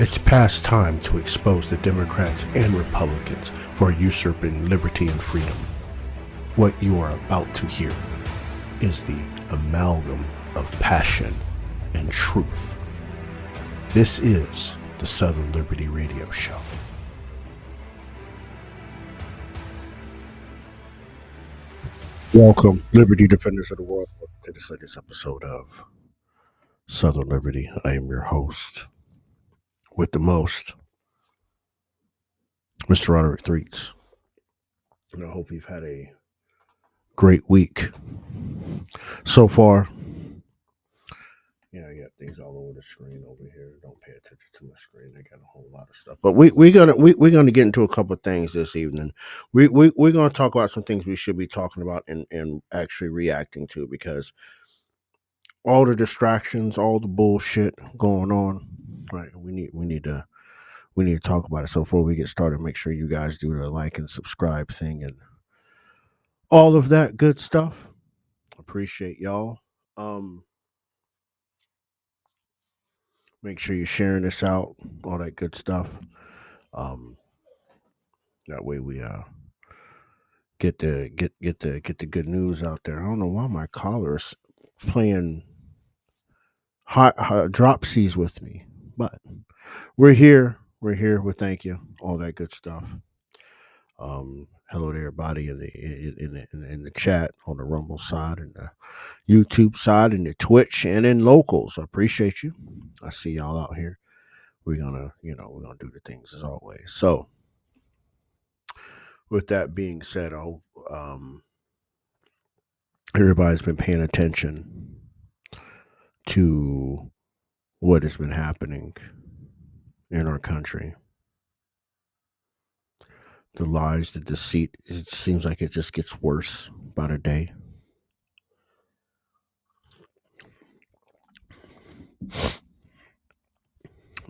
It's past time to expose the Democrats and Republicans for usurping liberty and freedom. What you are about to hear is the amalgam of passion and truth. This is the Southern Liberty Radio Show. Welcome, Liberty Defenders of the World, to this latest episode of Southern Liberty. I am your host with the most, Mr. Roderick Threets. And I hope you've had a great week so far. Yeah, I got things all over the screen over here. Don't pay attention to my screen. I got a whole lot of stuff. But we're gonna get into a couple of things this evening. We're gonna talk about some things we should be talking about and actually reacting to, because all the distractions, all the bullshit going on, right? We need to talk about it. So before we get started, make sure you guys do the like and subscribe thing and all of that good stuff. Appreciate y'all. Make sure you're sharing this out, all that good stuff. That way we get the good news out there. I don't know why my collar's playing hot drop C's with me, but we're here. We thank you, all that good stuff. Hello to everybody in the chat, on the Rumble side and the YouTube side and the Twitch and in locals. I appreciate you. I see y'all out here. We're gonna do the things as always. So with that being said, everybody's been paying attention to what has been happening in our country. The lies, the deceit, it seems like it just gets worse by the day.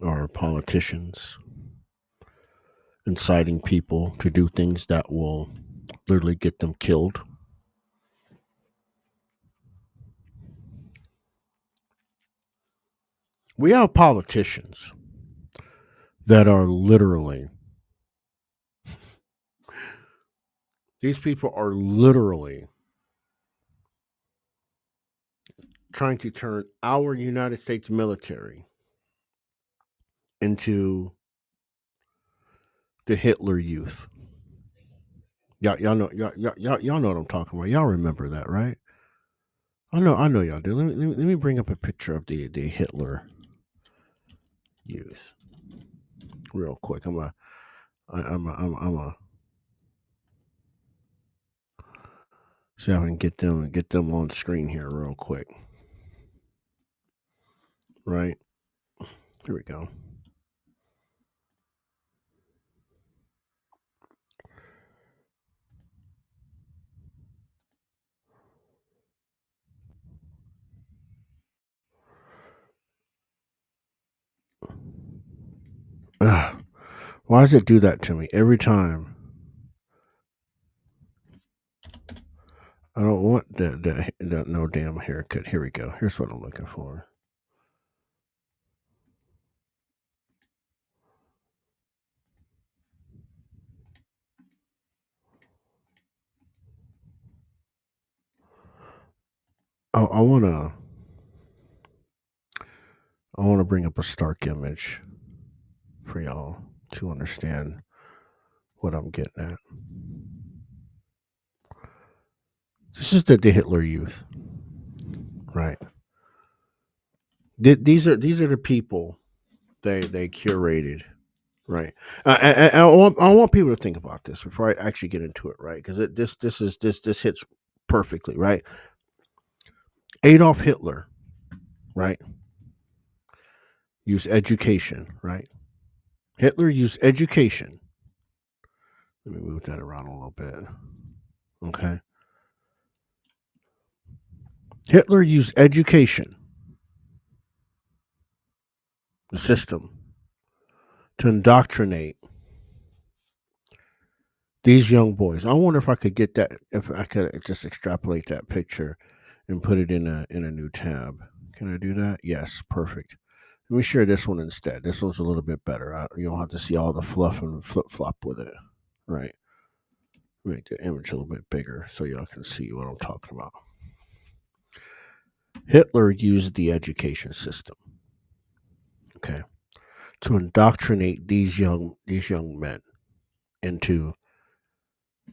Our politicians inciting people to do things that will literally get them killed. We have politicians that are literally, these people are literally trying to turn our United States military into the Hitler Youth. Y'all know what I'm talking about. Y'all remember that, right? I know y'all do. Let me bring up a picture of the Hitler Youth real quick. I'm a see if I can get them on screen here real quick. Right, here we go. Why does it do that to me every time? I don't want the no damn haircut. Here we go. Here's what I'm looking for. I want to bring up a stark image for y'all to understand what I'm getting at. This is the Hitler Youth, right? These are the people they curated, right? I want people to think about this before I actually get into it, right? Because this hits perfectly, right? Adolf Hitler, right? Used education, right? Hitler used education. Let me move that around a little bit. Okay. Hitler used education, the system, to indoctrinate these young boys. I wonder if I could get that, if I could just extrapolate that picture and put it in a new tab. Can I do that? Yes, perfect. Let me share this one instead. This one's a little bit better. You don't have to see all the fluff and flip flop with it, right? Make the image a little bit bigger so y'all can see what I'm talking about. Hitler used the education system, okay, to indoctrinate these young men into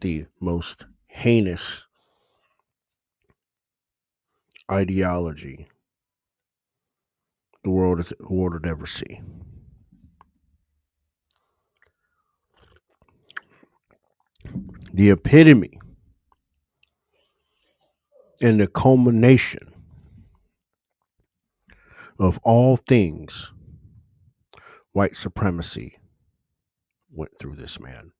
the most heinous ideology the world would ever see. The epitome and the culmination of all things white supremacy went through this man.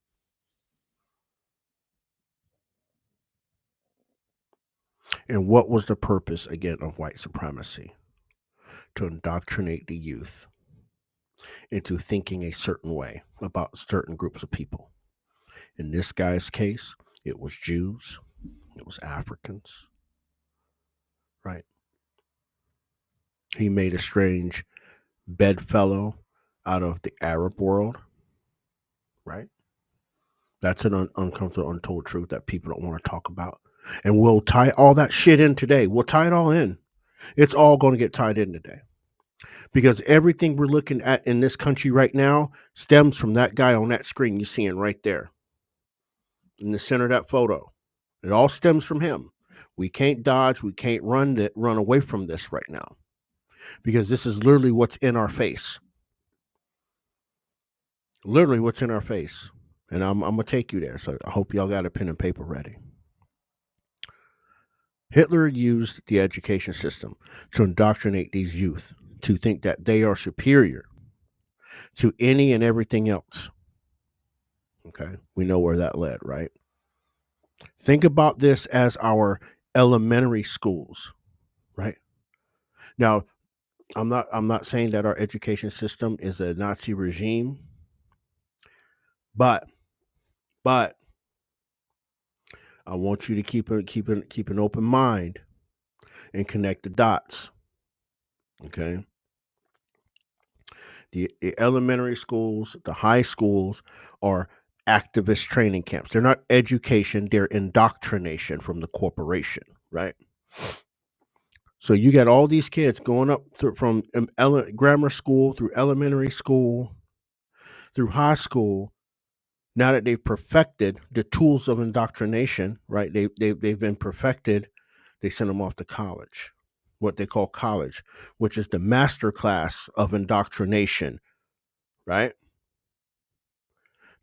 And what was the purpose, again, of white supremacy? To indoctrinate the youth into thinking a certain way about certain groups of people. In this guy's case, it was Jews, it was Africans, right? He made a strange bedfellow out of the Arab world, right? That's an uncomfortable, untold truth that people don't want to talk about. And we'll tie all that shit in today. We'll tie it all in. It's all going to get tied in today. Because everything we're looking at in this country right now stems from that guy on that screen you're seeing right there in the center of that photo. It all stems from him. We can't dodge. We can't run away from this right now because this is literally what's in our face. Literally what's in our face. And I'm going to take you there. So I hope y'all got a pen and paper ready. Hitler used the education system to indoctrinate these youth to think that they are superior to any and everything else. Okay, we know where that led, right? Think about this as our elementary schools, right? Now, I'm not saying that our education system is a Nazi regime, but I want you to keep an open mind and connect the dots. Okay. The elementary schools, the high schools are activist training camps. They're not education, they're indoctrination from the corporation, right? So you got all these kids going up from grammar school through elementary school through high school. Now that they've perfected the tools of indoctrination, right? They've been perfected. They send them off to college, what they call college, which is the master class of indoctrination, right?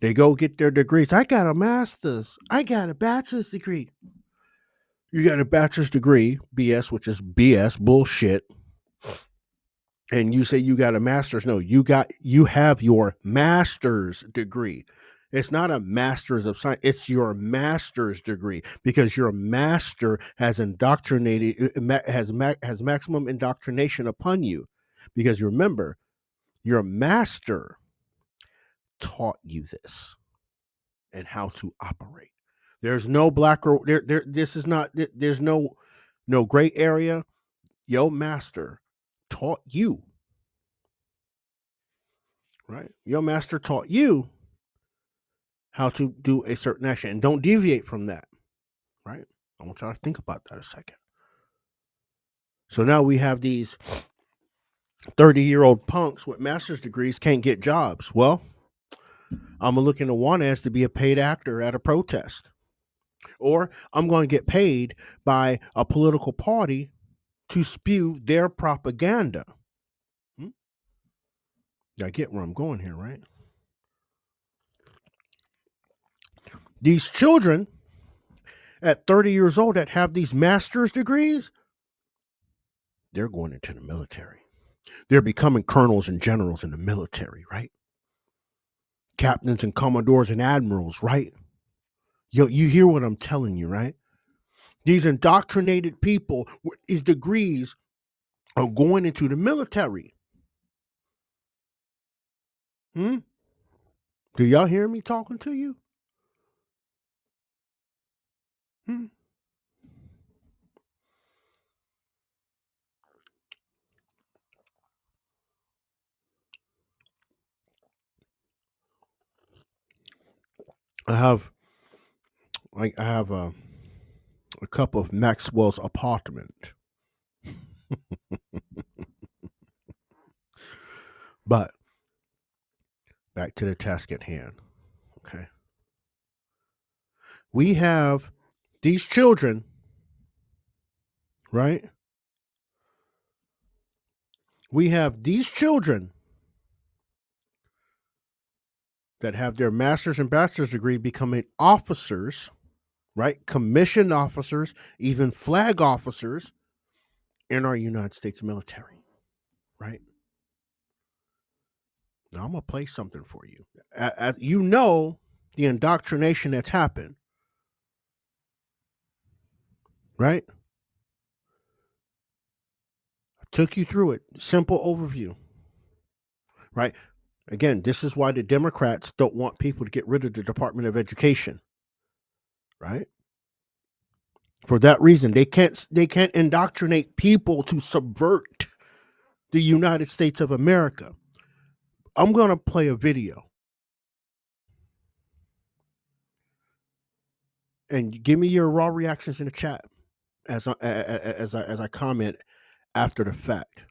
They go get their degrees. I got a master's. I got a bachelor's degree. You got a bachelor's degree, BS, which is BS, bullshit. And you say you got a master's. No, you have your master's degree. It's not a master's of science. It's your master's degree because your master has indoctrinated, has maximum indoctrination upon you. Because remember, your master taught you this and how to operate. There's no black or there. This is not. There's no gray area. Your master taught you. Right? Your master taught you how to do a certain action and don't deviate from that. Right? I want y'all to think about that a second. So now we have these 30-year-old punks with master's degrees can't get jobs. Well, I'm looking to want as to be a paid actor at a protest. Or I'm going to get paid by a political party to spew their propaganda. I get where I'm going here, right? These children at 30 years old that have these master's degrees, they're going into the military. They're becoming colonels and generals in the military, right? Captains and commodores and admirals, right? You hear what I'm telling you, right? These indoctrinated people with these degrees are going into the military. Do y'all hear me talking to you? I have a cup of Maxwell's apartment. But back to the task at hand. Okay. We have these children, right? We have these children that have their master's and bachelor's degree becoming officers, right? Commissioned officers, even flag officers in our United States military, right? Now I'm gonna play something for you. As you know, the indoctrination that's happened, right? I took you through it. Simple overview, right? Again, this is why the Democrats don't want people to get rid of the Department of Education, right? For that reason, they can't indoctrinate people to subvert the United States of America. I'm gonna play a video, and give me your raw reactions in the chat as I comment after the fact.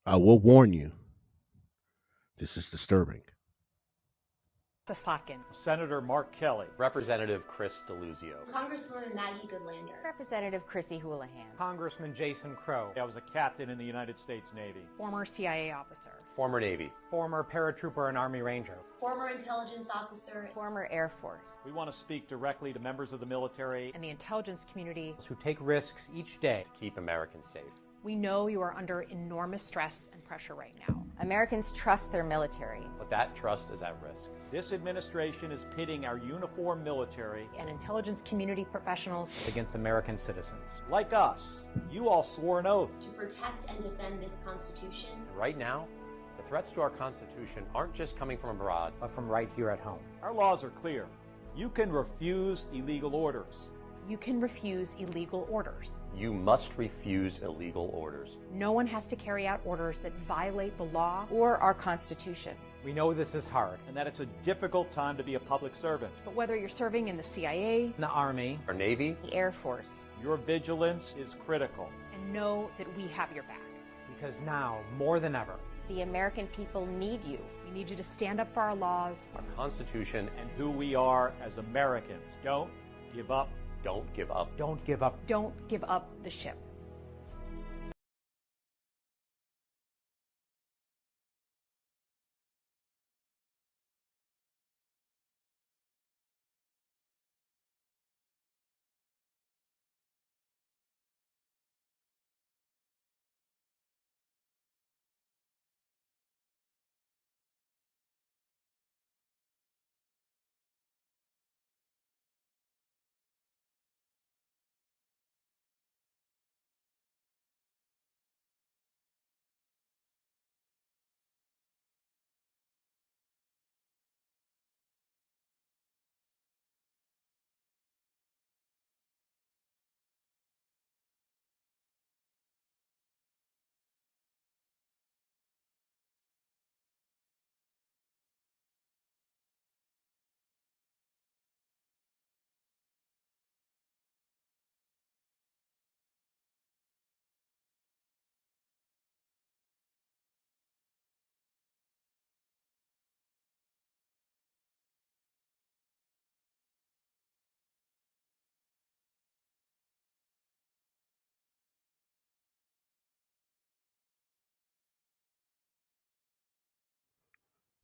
I will warn you, this is disturbing. Slotkin. Senator Mark Kelly. Representative Chris DeLuzio. Congresswoman Maggie Goodlander. Representative Chrissy Houlihan. Congressman Jason Crow. I was a captain in the United States Navy. Former CIA officer. Former Navy. Former paratrooper and Army Ranger. Former intelligence officer. Former Air Force. We want to speak directly to members of the military and the intelligence community who take risks each day to keep Americans safe. We know you are under enormous stress and pressure right now. Americans trust their military. But that trust is at risk. This administration is pitting our uniformed military and intelligence community professionals against American citizens. Like us. You all swore an oath to protect and defend this Constitution. Right now, the threats to our Constitution aren't just coming from abroad, but from right here at home. Our laws are clear. You can refuse illegal orders. You can refuse illegal orders. You must refuse illegal orders. No one has to carry out orders that violate the law or our Constitution. We know this is hard, and that it's a difficult time to be a public servant. But whether you're serving in the CIA, the Army, or Navy, the Air Force, your vigilance is critical. And know that we have your back. Because now, more than ever, the American people need you. We need you to stand up for our laws, our Constitution, and who we are as Americans. Don't give up. Don't give up. Don't give up. Don't give up the ship.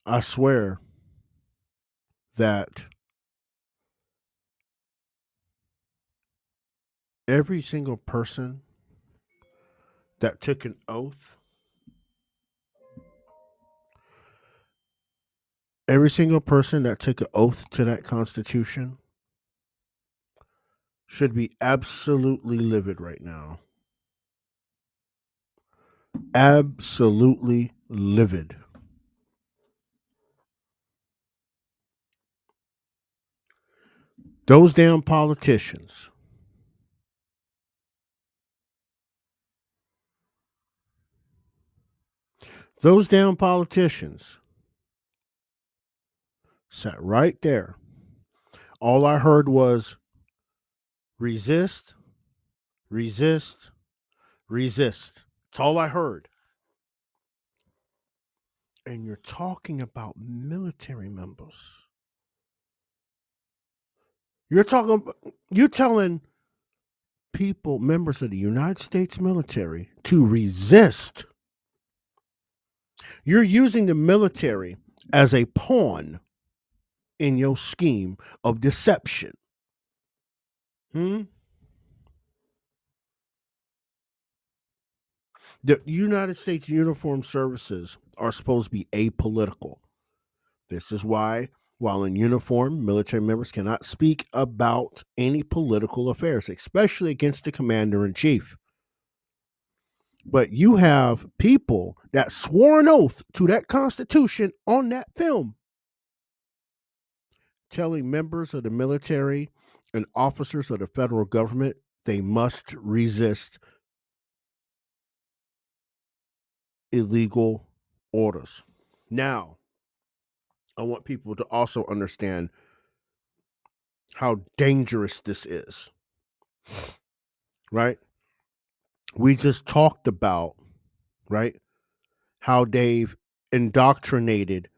I swear that every single person that took an oath, every single person that took an oath to that Constitution should be absolutely livid right now. Absolutely livid. Those damn politicians. Those damn politicians Sat right there. All I heard was resist, resist, resist. That's all I heard. And you're talking about military members. You're telling people, members of the United States military, to resist. You're using the military as a pawn in your scheme of deception. The United States Uniformed Services are supposed to be apolitical. This is why, while in uniform, military members cannot speak about any political affairs, especially against the commander in chief. But you have people that swore an oath to that Constitution on that film, telling members of the military and officers of the federal government they must resist illegal orders. Now, I want people to also understand how dangerous this is, right? We just talked about, right, how they've indoctrinated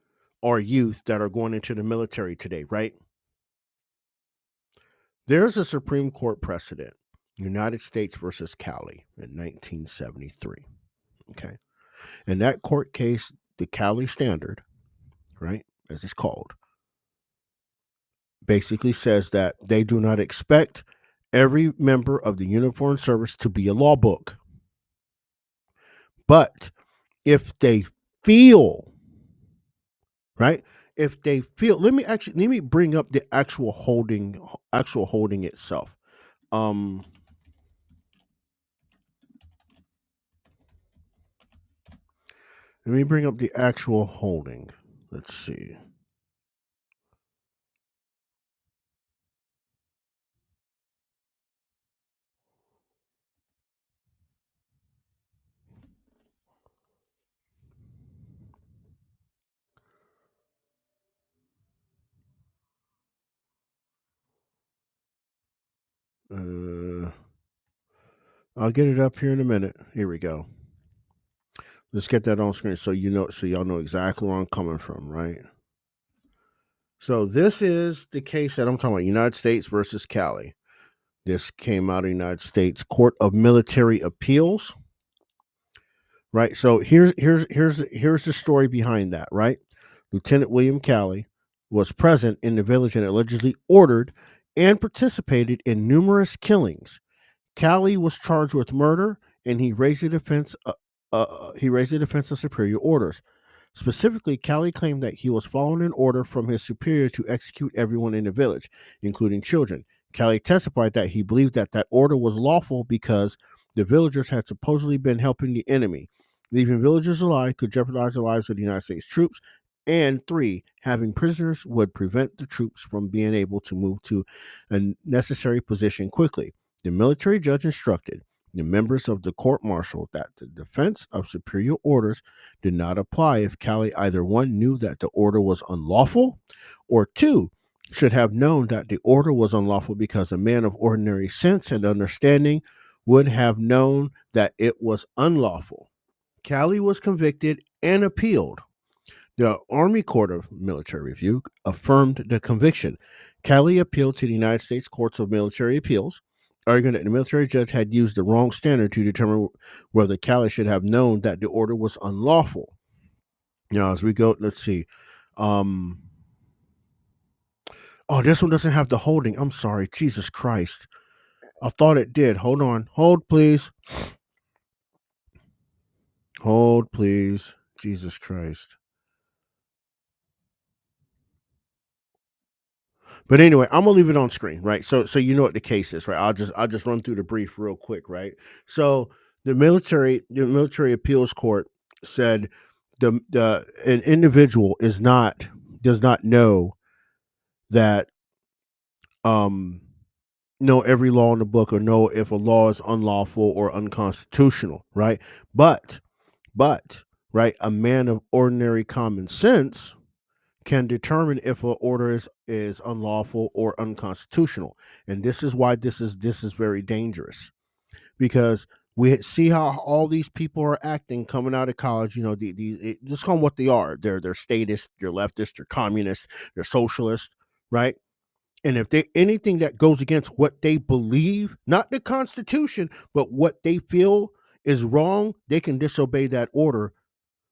our youth that are going into the military today, right? There's a Supreme Court precedent, United States versus Cali in 1973, okay? In that court case, the Cali Standard, right, as it's called, basically says that they do not expect every member of the uniformed service to be a law book. But if they feel, right, if they feel, let me bring up the actual holding itself. Let me bring up the actual holding. Let's see. I'll get it up here in a minute. Here we go. Let's get that on screen so y'all know exactly where I'm coming from, right? So this is the case that I'm talking about, United States versus Cali. This came out of the United States Court of Military Appeals. Right. So here's the story behind that, right? Lieutenant William Cali was present in the village and allegedly ordered and participated in numerous killings. Cali was charged with murder, and he raised the defense. Of superior orders. Specifically, Cali claimed that he was following an order from his superior to execute everyone in the village, including children. Cali testified that he believed that order was lawful because the villagers had supposedly been helping the enemy. Leaving villagers alive could jeopardize the lives of the United States troops. And 3, having prisoners would prevent the troops from being able to move to a necessary position quickly. The military judge instructed the members of the court-martial that the defense of superior orders did not apply if Cali either 1, knew that the order was unlawful, or 2, should have known that the order was unlawful because a man of ordinary sense and understanding would have known that it was unlawful. Cali was convicted and appealed. The Army Court of Military Review affirmed the conviction. Cali appealed to the United States Courts of Military Appeals, arguing that the military judge had used the wrong standard to determine whether Cali should have known that the order was unlawful. Now, as we go, let's see. Oh, this one doesn't have the holding. I'm sorry. Jesus Christ. I thought it did. Hold on. Hold, please. Hold, please. Jesus Christ. But anyway, I'm gonna leave it on screen, right? So you know what the case is, right? I'll just run through the brief real quick, right? So the military appeals court said an individual does not know that know every law in the book or know if a law is unlawful or unconstitutional, right? But right, a man of ordinary common sense can determine if an order is unlawful or unconstitutional. And this is why this is very dangerous, because we see how all these people are acting coming out of college. You know, just call them what they are. They're statists, they're leftists, they're communists, they're socialists, right? And if they anything that goes against what they believe, not the Constitution, but what they feel is wrong, they can disobey that order,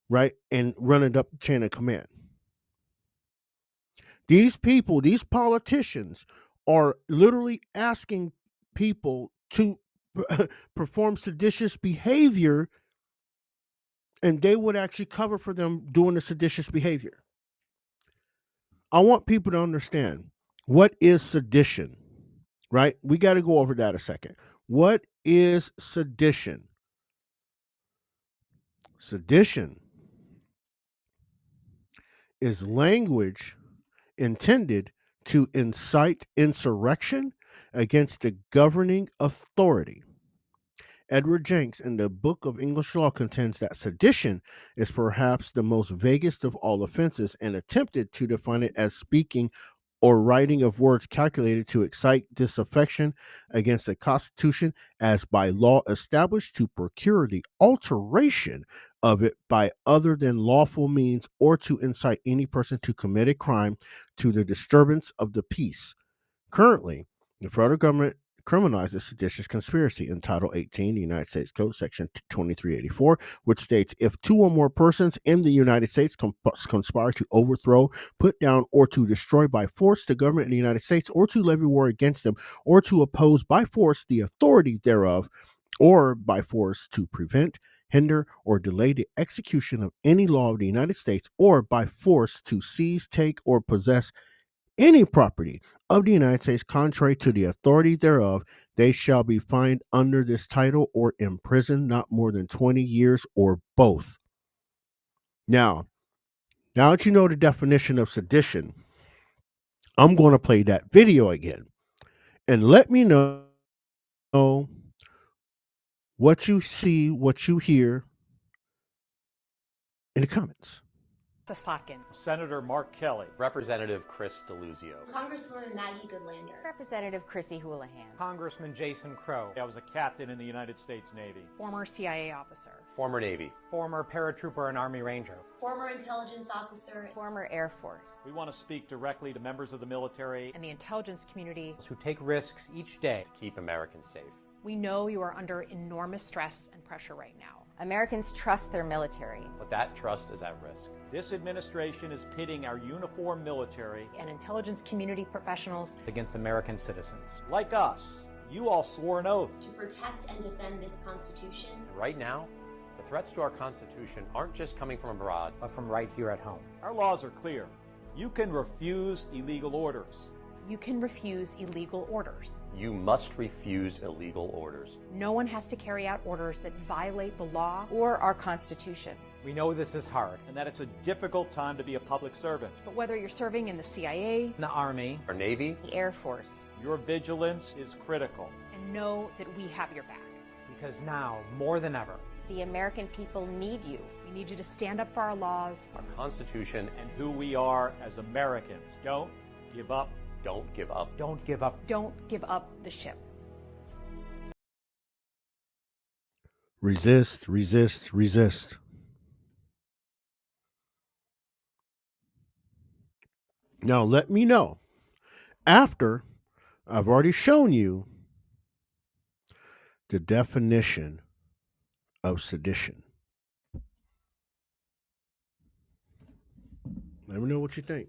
right? And run it up the chain of command. These people, these politicians are literally asking people to perform seditious behavior, and they would actually cover for them doing the seditious behavior. I want people to understand what is sedition, right? We got to go over that a second. What is sedition? Sedition is language intended to incite insurrection against the governing authority. Edward Jenks in the Book of English Law contends that sedition is perhaps the most vaguest of all offenses, and attempted to define it as speaking or writing of words calculated to excite disaffection against the Constitution as by law established to procure the alteration of it by other than lawful means, or to incite any person to commit a crime to the disturbance of the peace. Currently, the federal government criminalizes seditious conspiracy in Title 18, the United States Code, Section 2384, which states if two or more persons in the United States conspire to overthrow, put down, or to destroy by force the government of the United States, or to levy war against them, or to oppose by force the authority thereof, or by force to prevent, hinder, or delay the execution of any law of the United States, or by force to seize, take, or possess any property of the United States contrary to the authority thereof, they shall be fined under this title or imprisoned not more than 20 years or both. Now that you know the definition of sedition, I'm going to play that video again and let me know what you see, what you hear in the comments. Slatkin. Senator Mark Kelly. Representative Chris DeLuzio. Congresswoman Maggie Goodlander. Representative Chrissy Houlihan. Congressman Jason Crow. I was a captain in the United States Navy. Former CIA officer. Former Navy. Former paratrooper and Army Ranger. Former intelligence officer. Former Air Force. We want to speak directly to members of the military. And the intelligence community. Who take risks each day To keep Americans safe. We know you are under enormous stress and pressure right now. Americans trust their military. But that trust is at risk. This administration is pitting our uniformed military, And intelligence community professionals against American citizens. like us. You all swore an oath. To protect and defend this Constitution. And right now, the threats to our Constitution aren't just coming from abroad. But from right here at home. Our laws are clear. You can refuse illegal orders. You can refuse illegal orders. You must refuse illegal orders. No one has to carry out orders that violate the law. Or our Constitution. We know this is hard. And that it's a difficult time to be a public servant. But whether you're serving in the CIA, In the Army. Our Navy. The Air Force. Your vigilance is critical. and know that we have your back. Because now, more than ever, The American people need you. We need you to stand up for our laws. Our Constitution. And who we are as Americans. Don't give up. Don't give up. don't give up. Don't give up the ship. Resist, resist, resist. Now, let me know after I've already shown you the definition of sedition. Let me know what you think.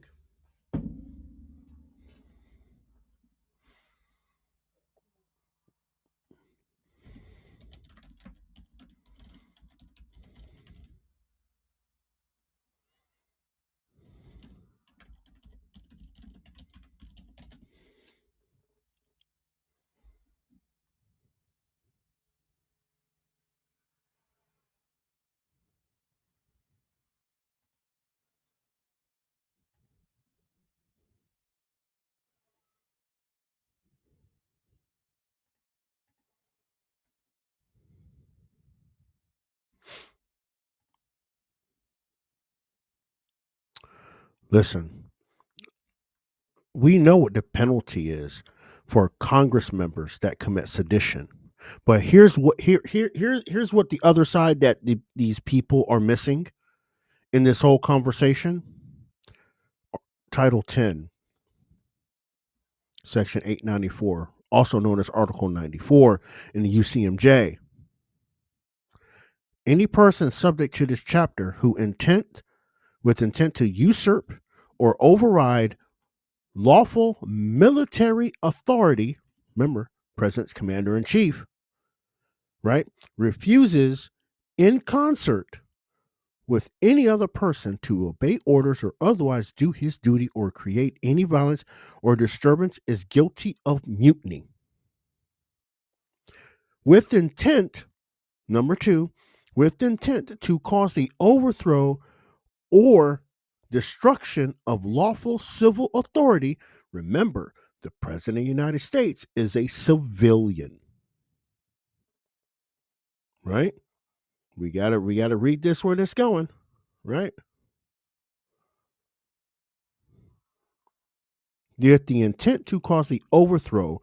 Listen, we know what the penalty is for Congress members that commit sedition. But here's what here's what the other side that these people are missing in this whole conversation. Title 10, Section 894, also known as Article 94 in the UCMJ. Any person subject to this chapter who with intent to usurp or override lawful military authority, remember, President's Commander in Chief, right, refuses in concert with any other person to obey orders or otherwise do his duty or create any violence or disturbance is guilty of mutiny. With intent, number 2, with intent to cause the overthrow or destruction of lawful civil authority. Remember, the President of the United States is a civilian. Right? We gotta read this where it's going, right? With the intent to cause the overthrow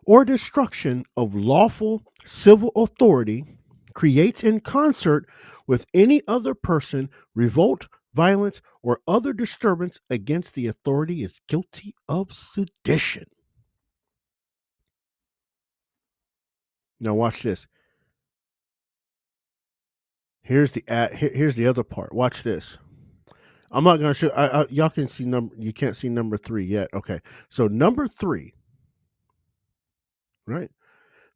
or destruction of lawful civil authority, creates in concert with any other person revolt, violence, or other disturbance against the authority is guilty of sedition. Now watch this. Here's the other part. Watch this. I'm not going to show. Y'all can see number. You can't see number 3 yet. Okay. So number 3, right?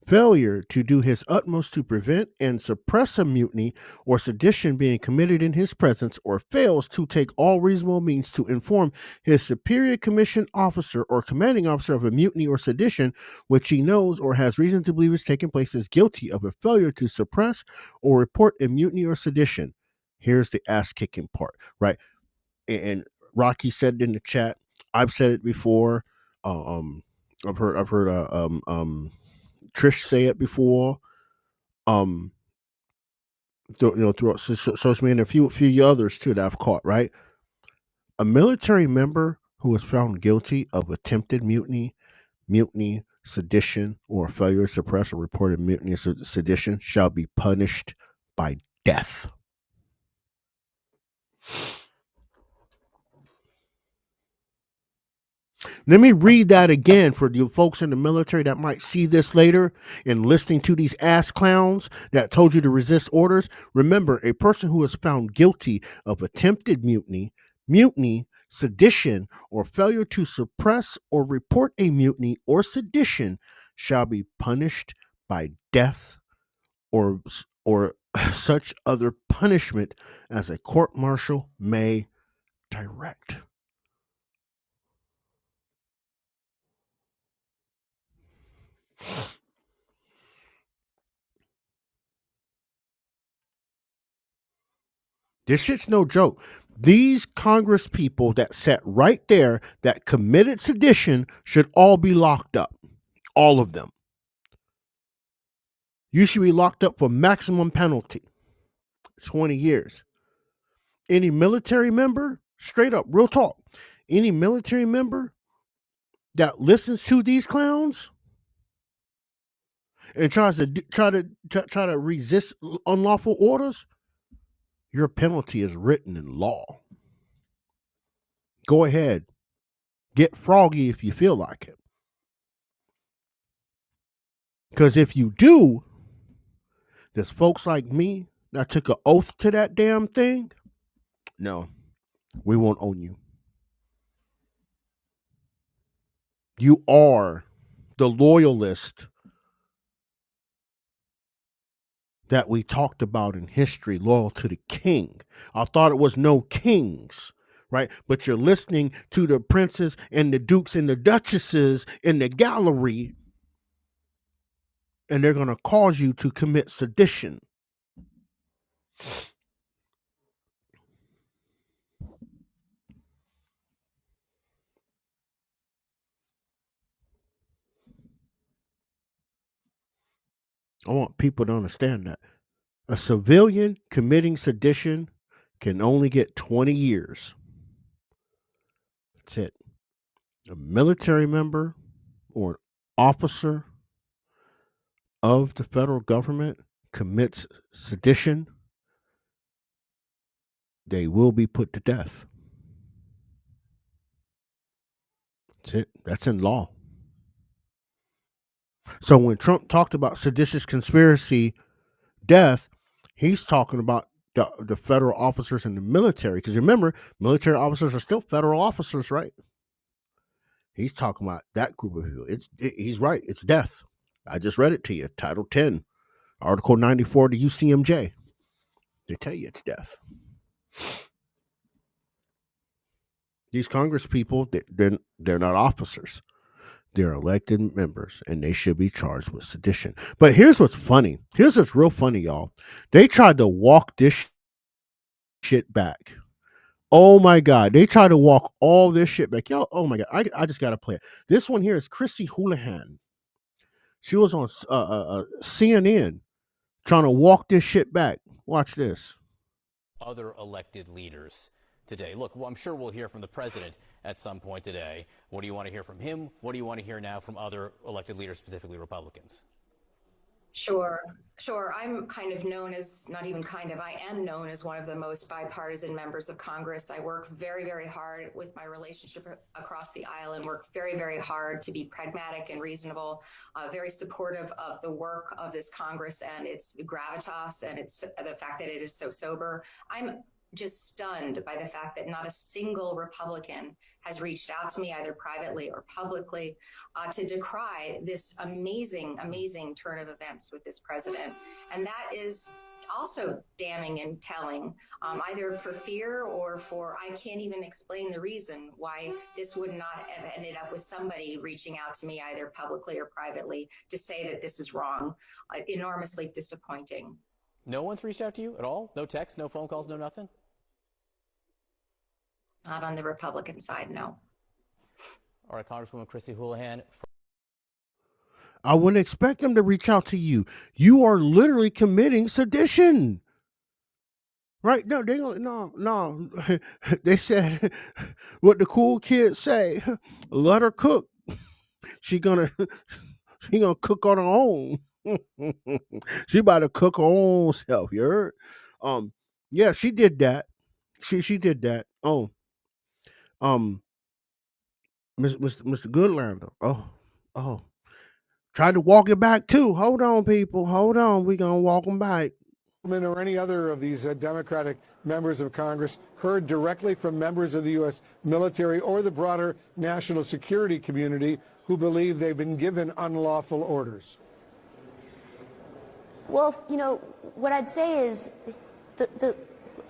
Failure to do his utmost to prevent and suppress a mutiny or sedition being committed in his presence, or fails to take all reasonable means to inform his superior commissioned officer or commanding officer of a mutiny or sedition which he knows or has reason to believe is taking place, is guilty of a failure to suppress or report a mutiny or sedition. Here's the ass-kicking part, right? And Rocky said in the chat, I've said it before. I've heard Trish say it before. Throughout social media, and a few others too that I've caught. Right, a military member who is found guilty of attempted mutiny, sedition, or failure to suppress or report a mutiny or sedition shall be punished by death. Let me read that again for you folks in the military that might see this later and listening to these ass clowns that told you to resist orders. Remember, a person who is found guilty of attempted mutiny, sedition, or failure to suppress or report a mutiny or sedition shall be punished by death or such other punishment as a court-martial may direct. This shit's no joke. These Congress people that sat right there that committed sedition should all be locked up. All of them. You should be locked up for maximum penalty. 20 years. Any military member, straight up, real talk, any military member that listens to these clowns and tries to resist unlawful orders, your penalty is written in law. Go ahead. Get froggy if you feel like it. Because if you do, there's folks like me that took an oath to that damn thing. No, we won't own you. You are the loyalist that we talked about in history, loyal to the king. I thought it was no kings, right? But you're listening to the princes and the dukes and the duchesses in the gallery, and they're going to cause you to commit sedition. I want people to understand that. A civilian committing sedition can only get 20 years. That's it. A military member or an officer of the federal government commits sedition, they will be put to death. That's it. That's in law. So when Trump talked about seditious conspiracy death, he's talking about the federal officers in the military. Because remember, military officers are still federal officers, right? He's talking about that group of people. He's right. It's death. I just read it to you. Title 10, Article 94 of the UCMJ. They tell you it's death. These Congress people, they're not officers. They're elected members, and they should be charged with sedition. But here's what's funny. Here's what's real funny, y'all. They tried to walk this shit back. Oh, my God. They tried to walk all this shit back. Y'all, oh, my God. I just got to play it. This one here is Chrissy Houlihan. She was on CNN trying to walk this shit back. Watch this. Other elected leaders today. Look, well, I'm sure we'll hear from the president at some point today. What do you want to hear from him? What do you want to hear now from other elected leaders, specifically Republicans? Sure. I'm kind of known as, not even kind of, I am known as one of the most bipartisan members of Congress. I work very, very hard with my relationship across the aisle and work very, very hard to be pragmatic and reasonable, very supportive of the work of this Congress and its gravitas and its the fact that it is so sober. I'm just stunned by the fact that not a single Republican has reached out to me either privately or publicly to decry this amazing turn of events with this president. And that is also damning and telling, either for fear or for, I can't even explain the reason why this would not have ended up with somebody reaching out to me either publicly or privately to say that this is wrong. Enormously disappointing. No one's reached out to you at all? No texts, no phone calls, no nothing? Not on the Republican side, no. All right, Congresswoman Chrissy Houlihan. I wouldn't expect them to reach out to you. You are literally committing sedition. Right? No, they don't. No. They said what the cool kids say. Let her cook. She gonna cook on her own. She about to cook her own self. You heard? Yeah, she did that. She did that. Oh. Mr. Goodlander. Oh. Tried to walk it back too. Hold on, people. Hold on. We're gonna walk them back. Or any other of these Democratic members of Congress heard directly from members of the U.S. military or the broader national security community who believe they've been given unlawful orders? Well, what I'd say is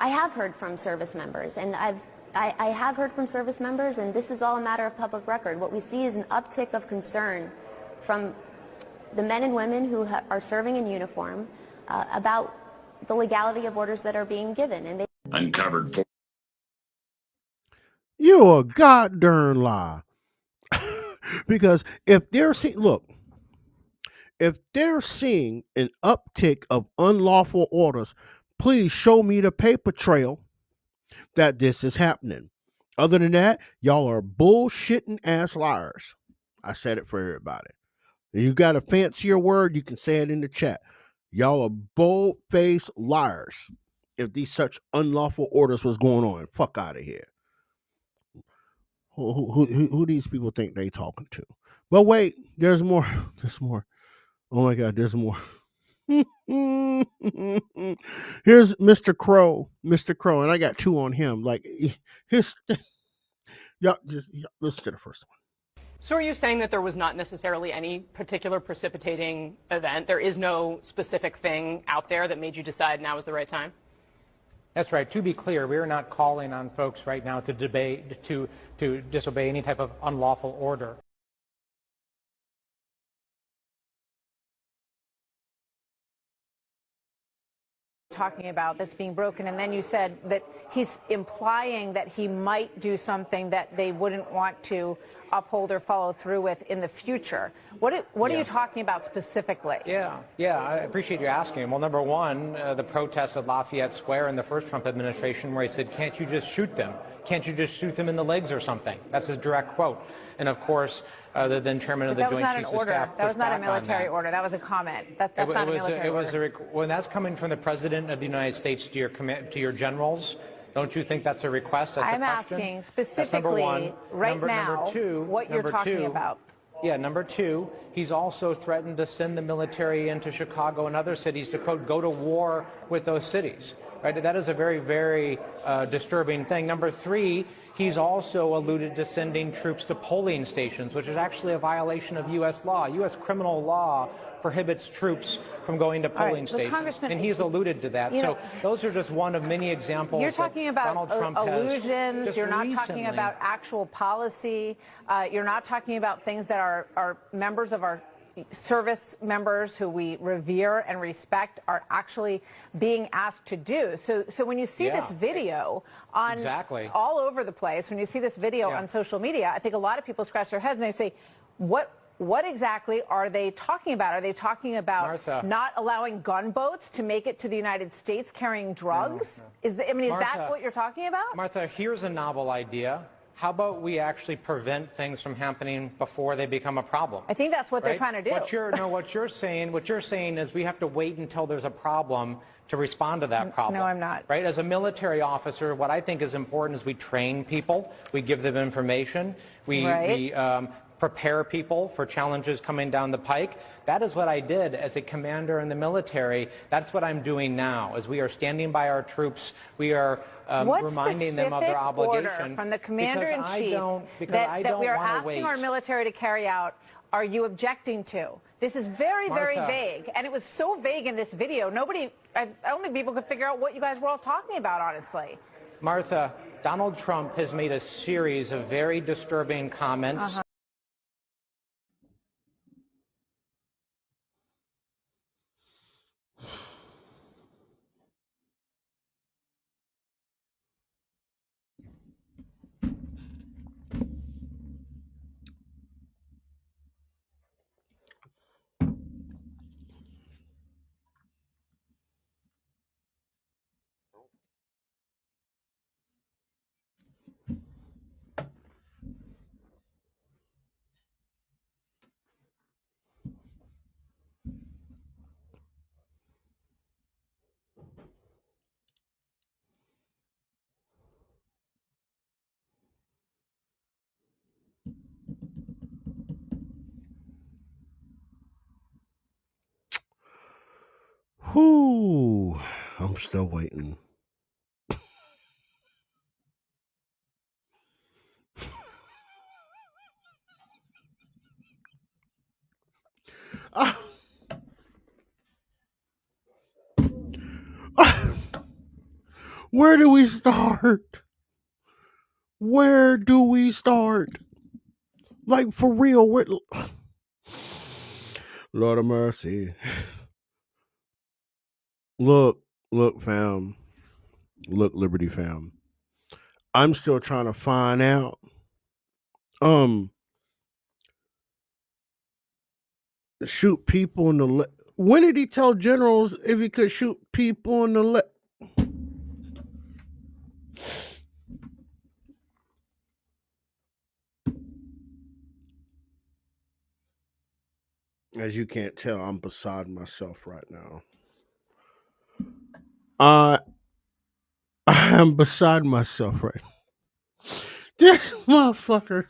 I have heard from service members, and I have heard from service members, and this is all a matter of public record. What we see is an uptick of concern from the men and women who are serving in uniform about the legality of orders that are being given. And they uncovered. You're a goddamn lie. Because if they're seeing an uptick of unlawful orders, please show me the paper trail that this is happening. Other than that, y'all are bullshitting ass liars. I said it for everybody. If you got a fancier word, you can say it in the chat. Y'all are bold-faced liars. If these such unlawful orders was going on, fuck out of here. Who these people think they talking to? But wait, there's more. There's more. Oh my God, there's more. Here's Mr. Crow. Mr. Crow, and I got two on him. Like his y'all listen to the first one. So are you saying that there was not necessarily any particular precipitating event? There is no specific thing out there that made you decide now is the right time? That's right. To be clear, we are not calling on folks right now to disobey any type of unlawful order. Talking about that's being broken, and then you said that he's implying that he might do something that they wouldn't want to uphold or follow through with in the future. What are you talking about specifically? Yeah, I appreciate you asking. Well, number one, the protests at Lafayette Square in the first Trump administration where he said, can't you just shoot them? Can't you just shoot them in the legs or something? That's his direct quote. And of course, the then chairman of the Joint Chiefs of Staff That was not a pushed back on military that. order. That was a comment. That's not a military order. When that's coming from the President of the United States to your generals, don't you think that's a request? That's I'm a question? asking That's number one. specifically right now number two, what you're talking about. Yeah, number two, he's also threatened to send the military into Chicago and other cities to, quote, go to war with those cities. Right? That is a very, very disturbing thing. Number three, he's also alluded to sending troops to polling stations, which is actually a violation of U.S. law. U.S. criminal law prohibits troops from going to polling stations. And he's alluded to that. So those are just one of many examples. You're talking about Donald Trump illusions. You're not recently talking about actual policy. You're not talking about things that our members of our service members who we revere and respect are actually being asked to do. So when you see this video on all over the place, when you see this video on social media, I think a lot of people scratch their heads and they say, what exactly are they talking about? Are they talking about Martha, not allowing gunboats to make it to the United States carrying drugs? No. Is that what you're talking about? Martha, here's a novel idea. How about we actually prevent things from happening before they become a problem? I think that's what they're trying to do. What you're saying is we have to wait until there's a problem to respond to that problem. No, I'm not. Right? As a military officer, what I think is important is we train people, we give them information, we prepare people for challenges coming down the pike. That is what I did as a commander in the military. That's what I'm doing now. As we are standing by our troops, we are reminding them of their obligation. Order from the commander-in-chief that we are asking our military to carry out are you objecting to? This is very, very vague. And it was so vague in this video, I don't think people could figure out what you guys were all talking about, honestly. Martha, Donald Trump has made a series of very disturbing comments. Whoo, I'm still waiting. Where do we start? Where do we start? Like, for real, Lord of mercy. Look, fam. Look, Liberty fam. I'm still trying to find out. Shoot people in the leg. When did he tell generals if he could shoot people in the leg? As you can't tell, I'm beside myself right now. I am beside myself right now. This motherfucker.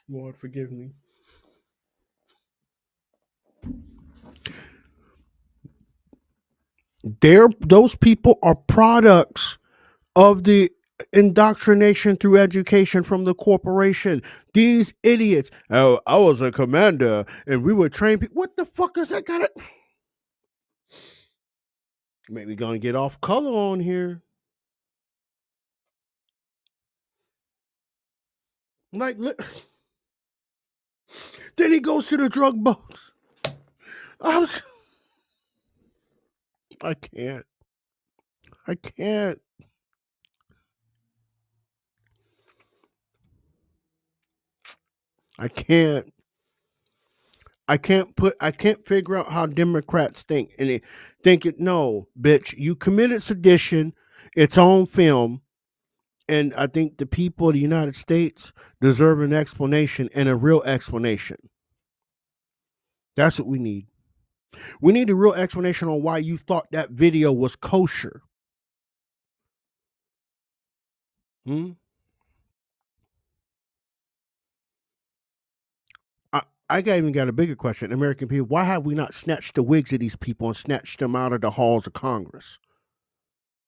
Lord, forgive me. Those people are products of the indoctrination through education from the corporation. These idiots. Oh, I was a commander and we would train people. What the fuck is that got it? Maybe gonna get off color on here. Like, then he goes to the drug boats. I can't. I can't figure out how Democrats think. And they think it, no, bitch, you committed sedition. It's on film. And I think the people of the United States deserve an explanation, and a real explanation. That's what we need. We need a real explanation on why you thought that video was kosher. Hmm? I even got a bigger question. American people, why have we not snatched the wigs of these people and snatched them out of the halls of Congress?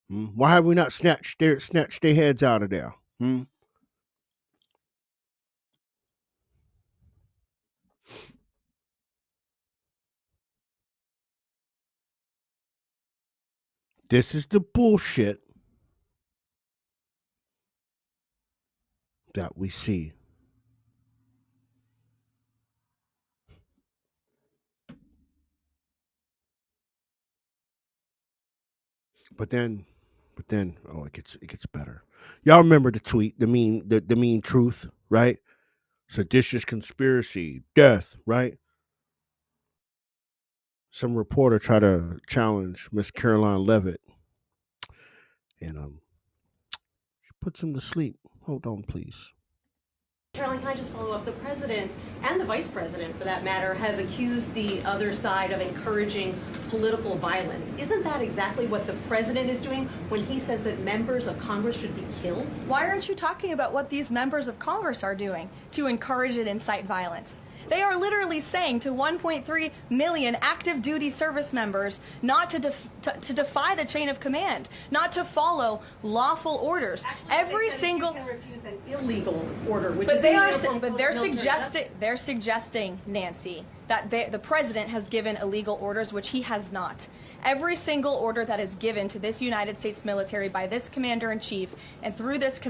Why have we not snatched their heads out of there? This is the bullshit that we see. But then, oh, it gets better. Y'all remember the tweet, the mean truth, right? Seditious conspiracy, death, right? Some reporter tried to challenge Miss Caroline Levitt, and she puts him to sleep. Hold on, please. Caroline, can I just follow up? The president and the vice president, for that matter, have accused the other side of encouraging political violence. Isn't that exactly what the president is doing when he says that members of Congress should be killed? Why aren't you talking about what these members of Congress are doing to encourage and incite violence? They are literally saying to 1.3 million active duty service members not to defy the chain of command, not to follow lawful orders. Actually, every single can refuse an illegal order, which but is they're suggesting, Nancy, that the president has given illegal orders, which he has not. Every single order that is given to this United States military by this commander-in-chief and through this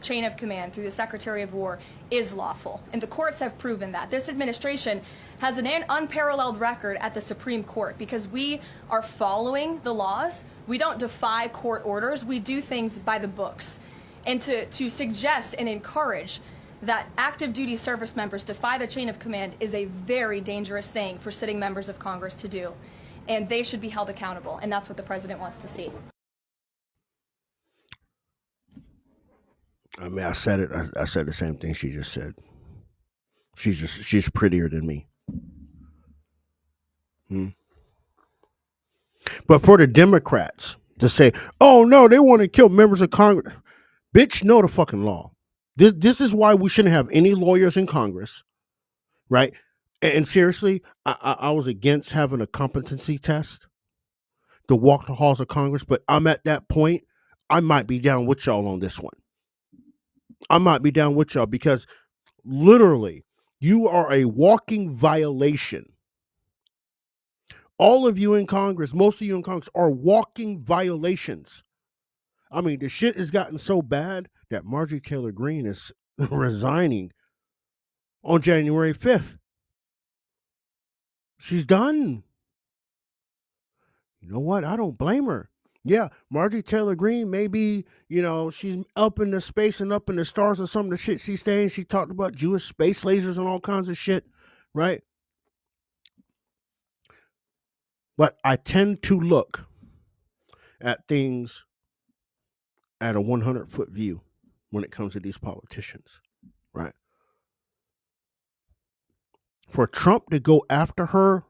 chain of command, through the Secretary of War, is lawful. And the courts have proven that. This administration has an unparalleled record at the Supreme Court because we are following the laws. We don't defy court orders. We do things by the books. And to suggest and encourage that active duty service members defy the chain of command is a very dangerous thing for sitting members of Congress to do. And they should be held accountable, and that's what the president wants to see. I mean, I said it. I said the same thing she just said. She's prettier than me. But for the Democrats to say, "Oh no, they want to kill members of Congress," bitch, know the fucking law. This is why we shouldn't have any lawyers in Congress, right? And seriously, I was against having a competency test to walk the halls of Congress, but I'm at that point. I might be down with y'all on this one. I might be down with y'all because literally, you are a walking violation. All of you in Congress, most of you in Congress are walking violations. I mean, the shit has gotten so bad that Marjorie Taylor Greene is resigning on January 5th. She's done. You know what? I don't blame her. Yeah, Marjorie Taylor Greene, maybe, she's up in the space and up in the stars or some of the shit she's saying. She talked about Jewish space lasers and all kinds of shit, right? But I tend to look at things at a 100-foot view when it comes to these politicians, right? For Trump to go after her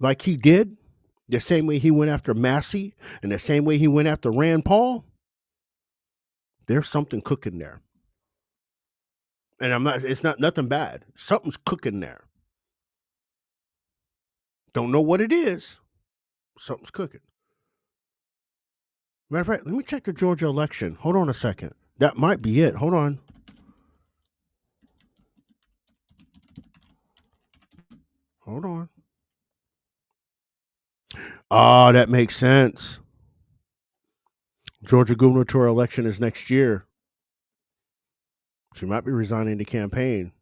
like he did, the same way he went after Massey and the same way he went after Rand Paul, there's something cooking there. And it's not nothing bad. Something's cooking there. Don't know what it is. Something's cooking. Matter of fact, let me check the Georgia election. Hold on a second. That might be it. Hold on. Hold on. Ah, that makes sense. Georgia gubernatorial election is next year. She might be resigning the campaign.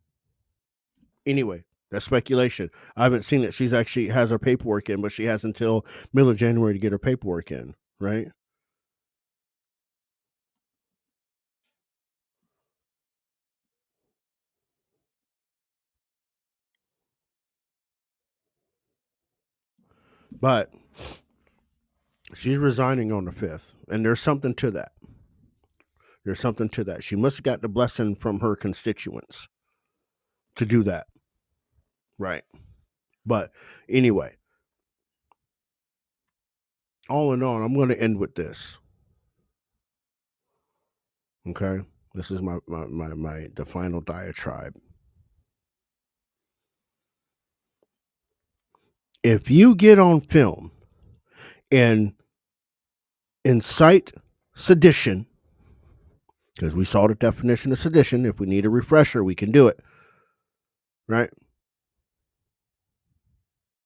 Anyway, that's speculation. I haven't seen it. She's actually has her paperwork in, but she has until middle of January to get her paperwork in, right? But she's resigning on the 5th, and there's something to that. There's something to that. She must have got the blessing from her constituents to do that. Right. But anyway, all in all, I'm going to end with this. Okay? This is the final diatribe. If you get on film and incite sedition, because we saw the definition of sedition, if we need a refresher, we can do it. Right?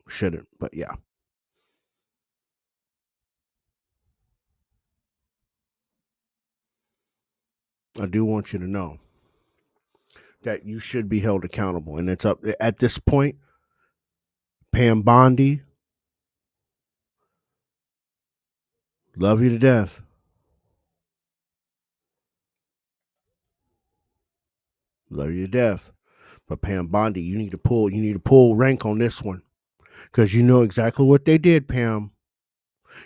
Shouldn't, but yeah. I do want you to know that you should be held accountable. And it's up at this point. Pam Bondi, love you to death. Love you to death. But Pam Bondi, you need to pull rank on this one. Because you know exactly what they did, Pam.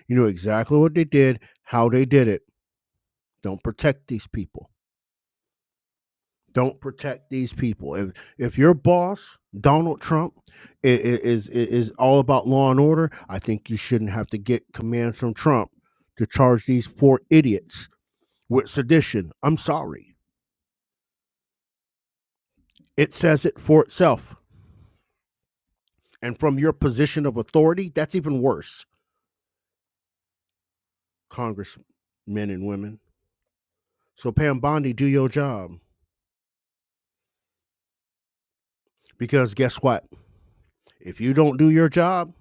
You know exactly what they did, how they did it. Don't protect these people. Don't protect these people. If your boss, Donald Trump, is all about law and order, I think you shouldn't have to get commands from Trump to charge these 4 idiots with sedition. I'm sorry. It says it for itself. And from your position of authority, that's even worse. Congressmen and women. So Pam Bondi, do your job. Because guess what? If you don't do your job,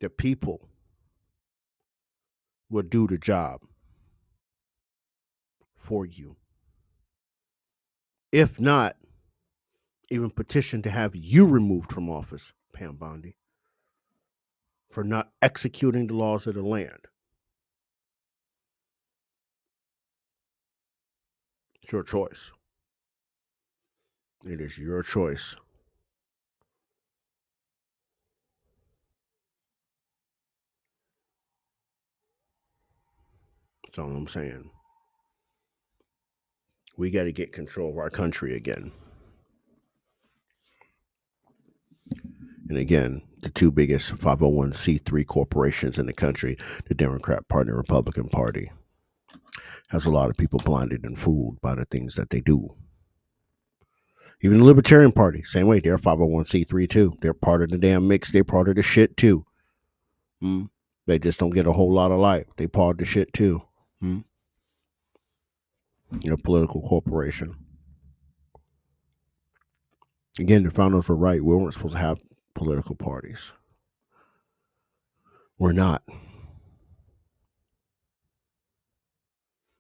the people will do the job for you. If not, even petition to have you removed from office, Pam Bondi, for not executing the laws of the land. It's your choice. It is your choice. That's all I'm saying. We got to get control of our country again. And again, the 2 biggest 501c3 corporations in the country, the Democrat Party and Republican Party, has a lot of people blinded and fooled by the things that they do. Even the Libertarian Party, same way. They're 501c3 too. They're part of the damn mix. They're part of the shit too. They just don't get a whole lot of light. They part of the shit too. You're a political corporation. Again, the founders were right. We weren't supposed to have political parties. We're not.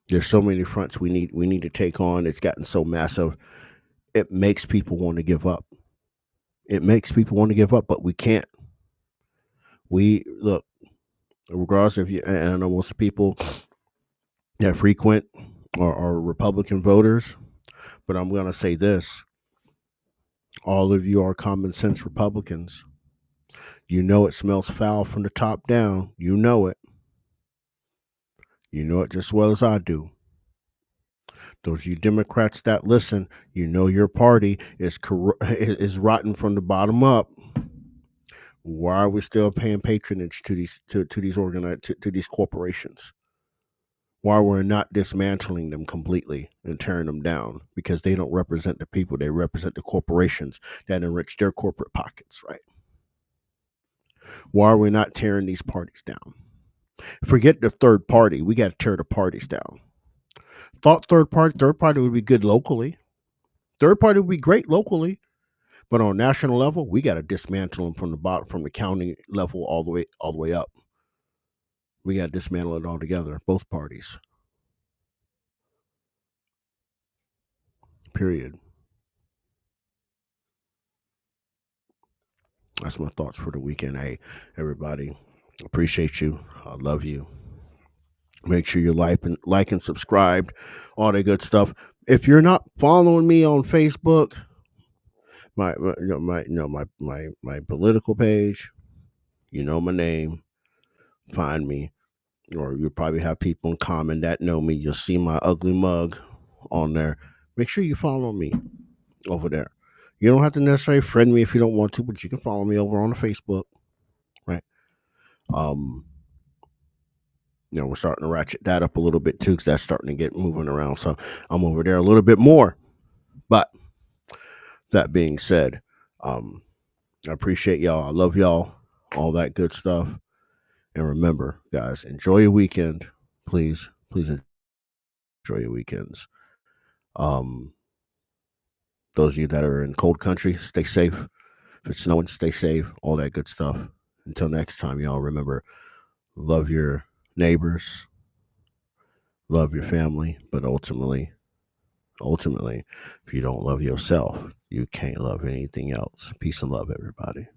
There's so many fronts we need to take on. It's gotten so massive. It makes people want to give up. It makes people want to give up, but we can't. We look, regardless of you, and I know most people that frequent are Republican voters, but I'm going to say this. All of you are common sense Republicans. You know it smells foul from the top down. You know it. You know it just as well as I do. Those of you Democrats that listen, you know your party is rotten from the bottom up. Why are we still paying patronage to these corporations? Why we're not dismantling them completely and tearing them down? Because they don't represent the people. They represent the corporations that enrich their corporate pockets, right? Why are we not tearing these parties down? Forget the third party. We got to tear the parties down. Thought third party would be good locally. Third party would be great locally. But on a national level, we got to dismantle them from the bottom, from the county level all the way up. We got to dismantle it all together, both parties. Period. That's my thoughts for the weekend. Hey, everybody, appreciate you. I love you. Make sure you like and subscribe, all that good stuff. If you're not following me on Facebook, my political page, You know my name. Find me. Or you'll probably have people in common that know me. You'll see my ugly mug on there. Make sure you follow me over there. You don't have to necessarily friend me if you don't want to, but you can follow me over on the Facebook, right? We're starting to ratchet that up a little bit too, because that's starting to get moving around. So I'm over there a little bit more. But that being said, I appreciate y'all. I love y'all. All that good stuff. And remember, guys, enjoy your weekend. Please enjoy your weekends. Those of you that are in cold country, stay safe. If it's snowing, stay safe. All that good stuff. Until next time, y'all, remember, love your neighbors, love your family, but ultimately, if you don't love yourself, you can't love anything else. Peace and love, everybody.